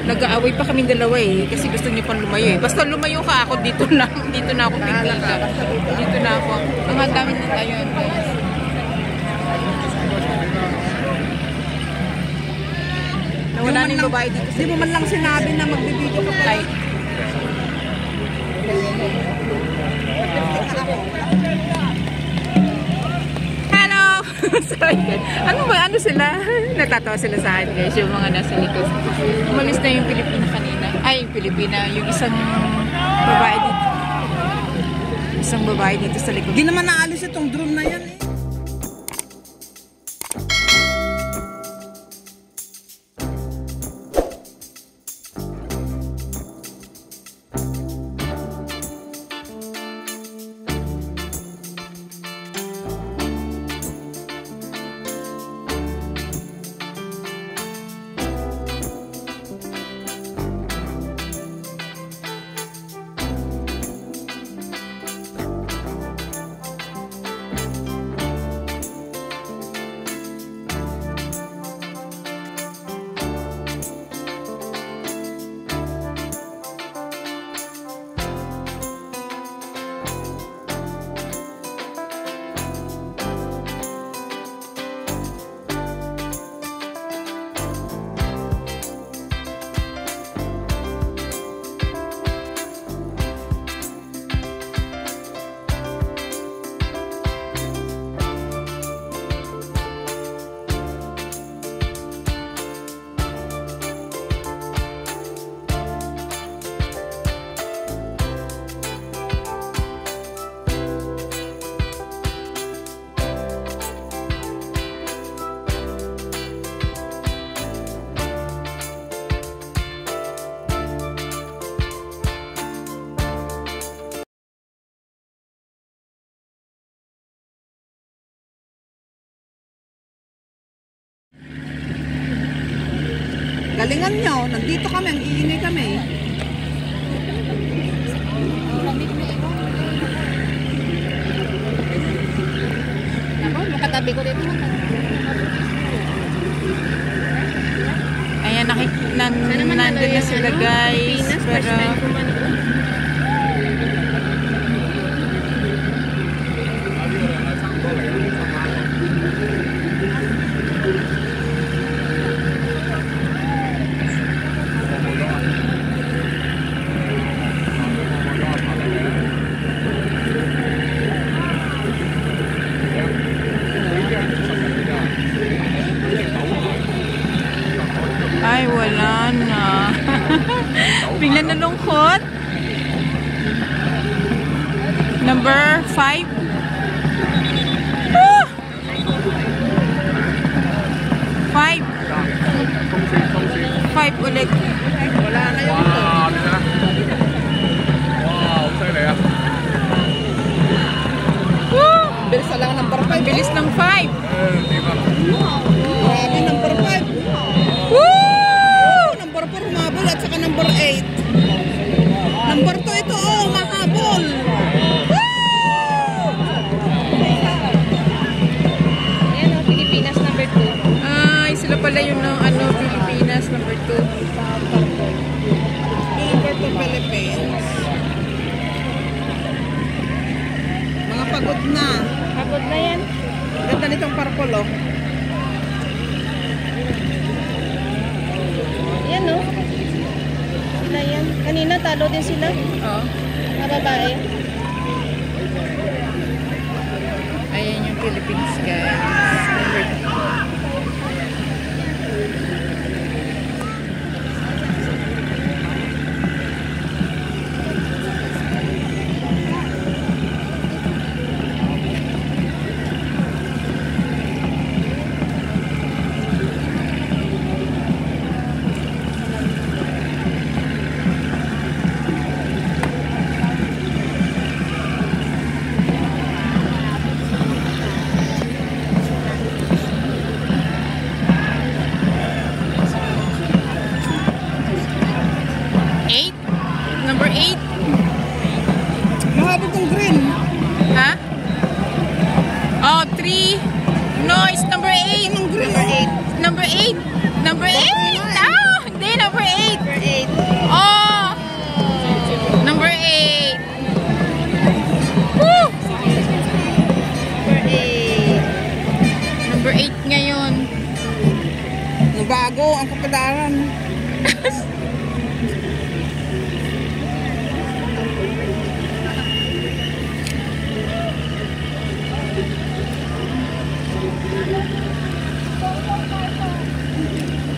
Nag-aaway pa kaming dalawa eh. Kasi gusto niyo pang lumayo eh. Basta lumayo ka ako, dito na ako pipila. Dito na ako. Ang dami na tayo guys. Wala na yung babae dito. Di mo man lang sinabi na magbibideo ka pa. Hello! Sorry. Ano sila? Natatawa sila sa akin guys. Yung mga nasa likod. Umalis na yung Pilipina kanina. Ay, yung Pilipina. Yung isang babae dito. Isang babae dito sa likod. Di naman naalis itong drone na yan eh. Galingan nyo, nandito kami, ang iingay kami. Ako, makatabi ko dito. Ayan, nandun na sila guys. Pero ay, wala na. Bigla nalungkot. Number 5. Ah! 5. 5 ulit. Wala na yun. Wow,犀利啊! Woo! Bilis lang number 5. Bilis ng 5. Grabe, number 5. Woo! Number 4 humabol at saka number 8. Number 2 ito, oh, mahabol. Ayan o, Pilipinas number 2. Ay, sila pala yung Pilipinas number 2. Number 2 Philippines. Mga pagod na. Pagod na yan. Ganda nitong purple, oh. Ayan o. Sila yan. Kanina talo din sila. Oh. Mga babae. Ayan yung Philippines guys. Number 2.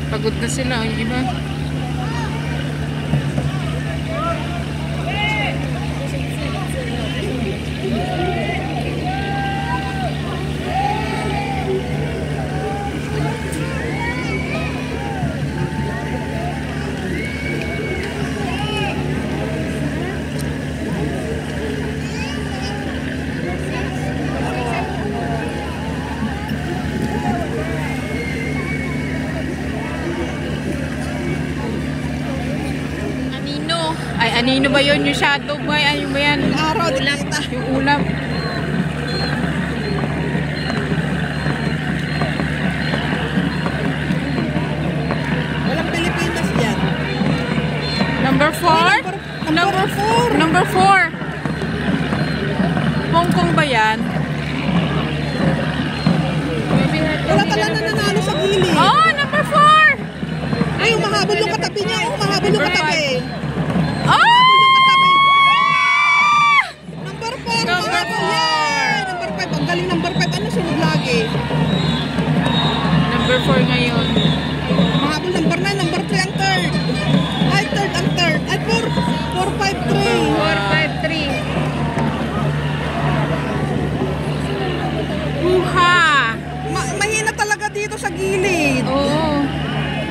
Pagod na sila, yung iba. Ay, anino ba yun? Yung shadow ba? Ay, yung ba yan? Araw, Ulam. Yung ulam. Walang Pilipinas yan. Number 4? Number 4. Number 4. Hong Kong ba yan? Wala pala na nanalo sa gilid. Oh, number 4! Ay, umahabol yung katabi niya. Umahabol yung katabi. Oh! Number 4. Number 4. Yeah! Number 5. Ang galing number 5. Ano sunod lagi? Number 4 ngayon. Mahabol number 9. Number 3 ang third. Ay, third ang third. Ay, 4. 4, 5, 3. 4, 5, 3. Uha! Mahina talaga dito sa gilid. Oo.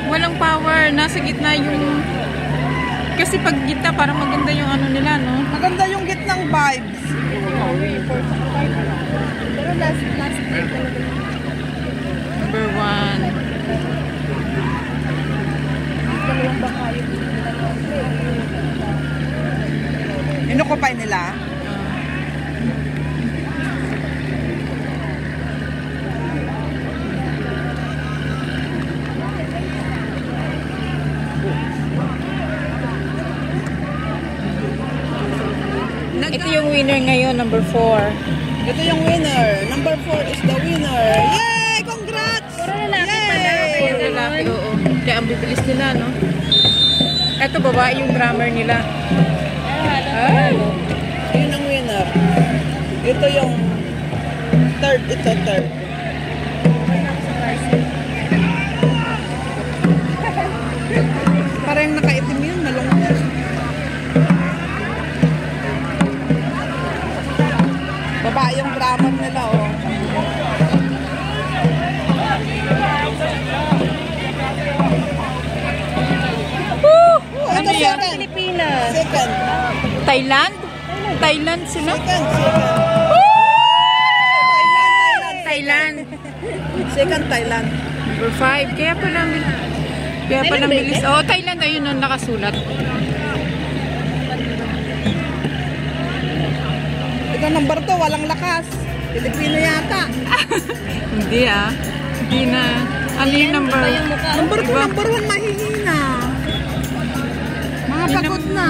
Walang power. Nasa gitna yung... Kasi pag gitna, parang maganda yung ano nila, no? Maganda yung gitnang vibes. Pero last week. Number 1. Dalawang bakayo. Inukupay nila. Ito yung winner ngayon, number 4. Ito yung winner. Number 4 is the winner. Yay! Congrats! Puro lalaki pala. Puro lalaki, oo. Kaya ang bibilis nila, no? Ito, babae yung drummer nila. Ay! Yun ang winner. Ito yung third. Ito third. Parang nakaitim yun. Malungkot. Babae yung drummer nila, oh. Ano Ito yan? second. Pilipinas. Second. Thailand? Thailand sila? Second. Thailand. Second Thailand. Number 5. Kaya pala bilis. Oh, Thailand. Ayun, no, nakasulat. Ito number 2, walang lakas. Pilipino yata. Hindi ah. Hindi na. Ano yung number? Number 2, Iba? number 1 mahihina. Mga pagod na.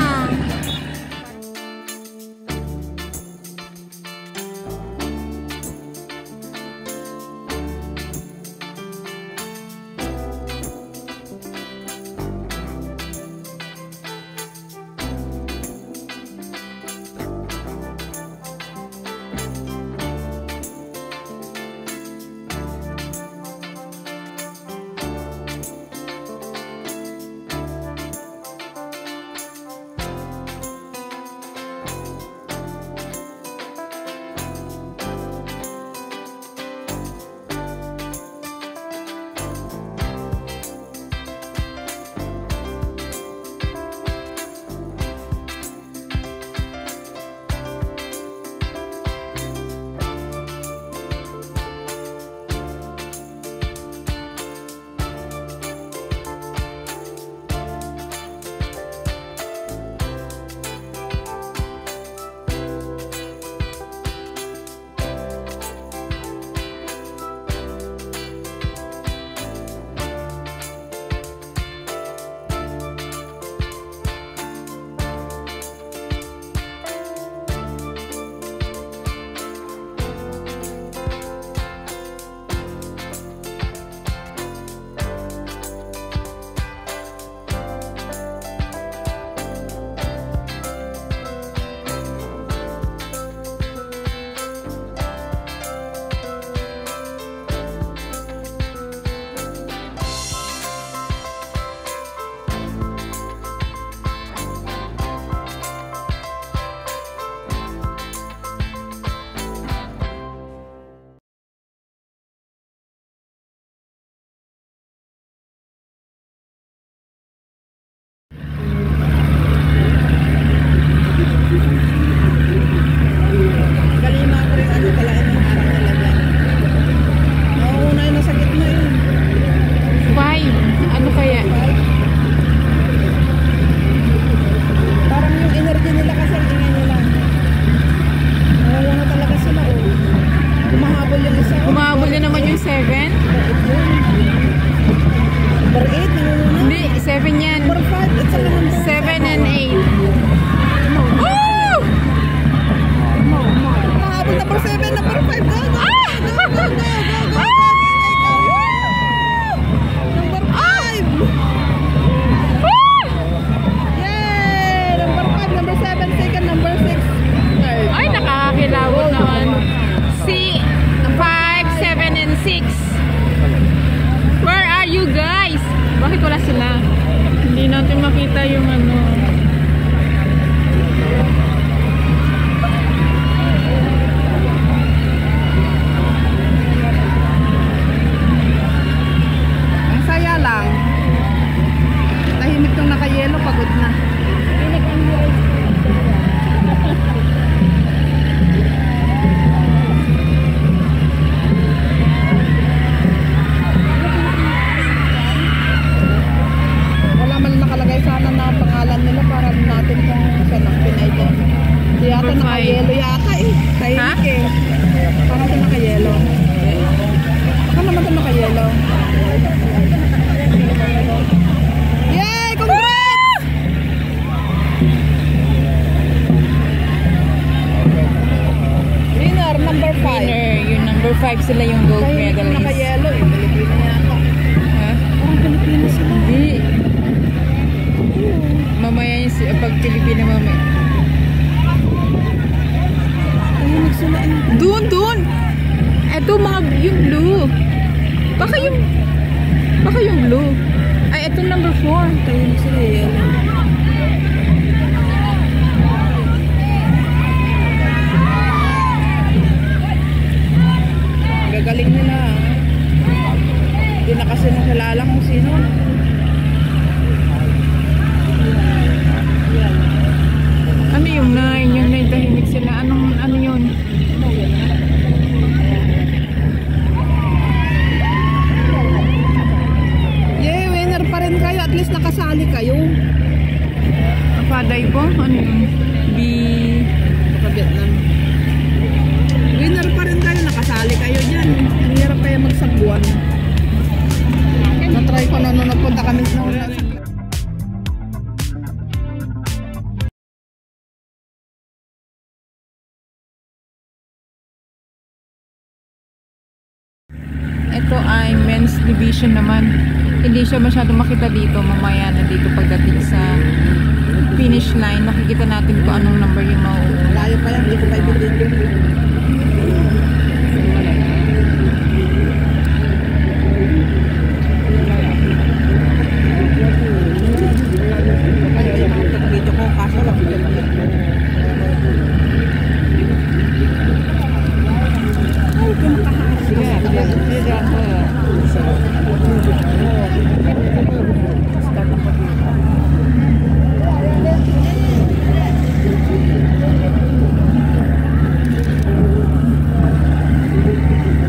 makita yung ano. Ang saya lang. Tahimik yung nakayelo, pagod na. Wala man nakalagay sana na pangalan nila para natin kung saan ang Pinay doon. Di yata Number 5. nakayelo yata eh. Tahimik eh. Parang ito nakayelo. Baka naman ito nakayelo. Yay! Congrats! Winner, number 5. Winner, yung number 5 sila yung gold Tahimik yung medalist. nakayelo eh. Pilipina yata. Ha? Parang Pilipina sila. Hindi. Mamaya yung pag Pilipina mamaya. Tahimik sila eh. Doon! Eto mga yung blue. Baka yung blue. Ay, eto number 4. Tahimik sila eh. Gagaling nila. Hindi na kasi nakilala kung sino. Ano yung 9? Yung 9 tahimik sila. Ano yun? Yay, winner pa rin kayo. At least nakasali kayo. Paday po? Ano yun? B... Baka Vietnam. Winner pa rin kayo. Nakasali kayo dyan. Ang hirap kayo magsagwan. Na-try ko na nung napunta kami sa Ito ay men's division naman. Hindi siya masyado makita dito. Mamaya na dito pagdating sa finish line. Makikita natin kung anong number yung mauuna. layo pa yan. Hindi ko pa ibigay. Pag-video ko kaso lang. Ay, kumakaharap.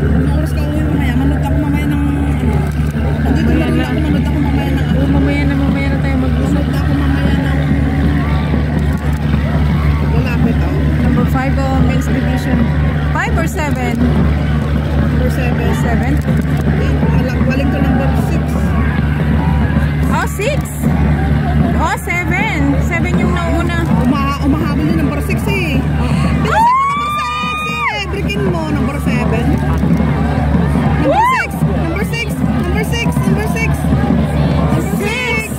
Anong oras ka uwi mamaya? Manood ako mamaya ng... Nandito na rin ako. Manood ako mamaya ng... Mamaya na tayo mag-usap. Manood ako mamaya ng... Lalapit ako. Number 5 o men's division. 5 or 7? Number 7. 7? Waling ko number 6. Oh, 6! Oh, 7! 7 yung nauna. Umahabol yung number 6 eh. Bilisan mo number 6 eh. Breakin mo number 7. Number 6! Number 6! Number 6! Number 6! Number 6!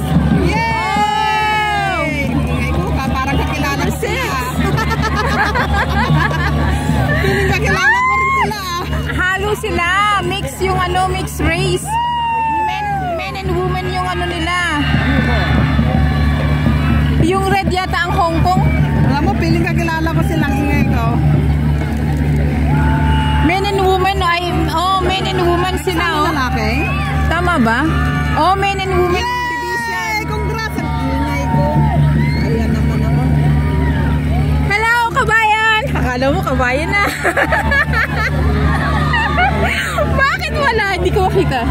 Yay! Ingay ko ka, parang kakilala ko sila. Piling kakilala ko rin sila. Halo sila. Mix yung mix race. Men and women yung nila. Yung red yata ang Hong Kong. Alam mo, piling kakilala ko silang ingay ko. Men and women men and women sila Saan yung lalaki? Tama ba? Oh, men and women division. Yay! Congrats! Ang ingay ko. Ayan naman ako. Hello, kabayan! Akala mo kabayan na. Bakit wala? Hindi ko makita.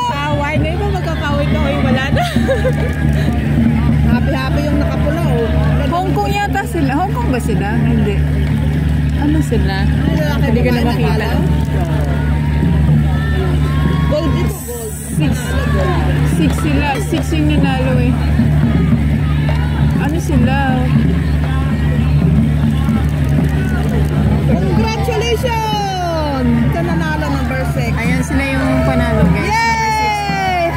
Kaway. Ngayon ba magkakaway-kaway? Wala na. Happy-happy yung nakapula oh. Hong Kong yata sila. Hong Kong ba sila? Hindi. Ano sila? Hindi ko na makita. Gold dito, gold. 6 sila. 6 yung nanalo eh. Ano sila? Congratulations! Ito nanalo number 6. Ayan sila yung panalo guys. Yay!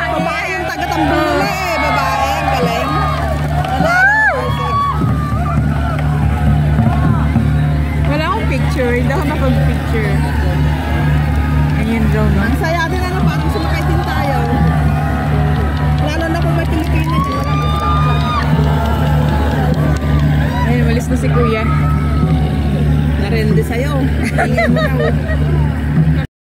Babae yung taga-tambula eh. Babae, ang galing. Nanalo number 6. Wala akong picture. Hindi ako makapag-picture. Ayun daw, no? Ang saya din ano, parang sumakay din tayo. Lalo na kung may Pilipinas, wala magstang. Ayun, malis na si Kuya. Narende sa'yo. Tingin mo raw.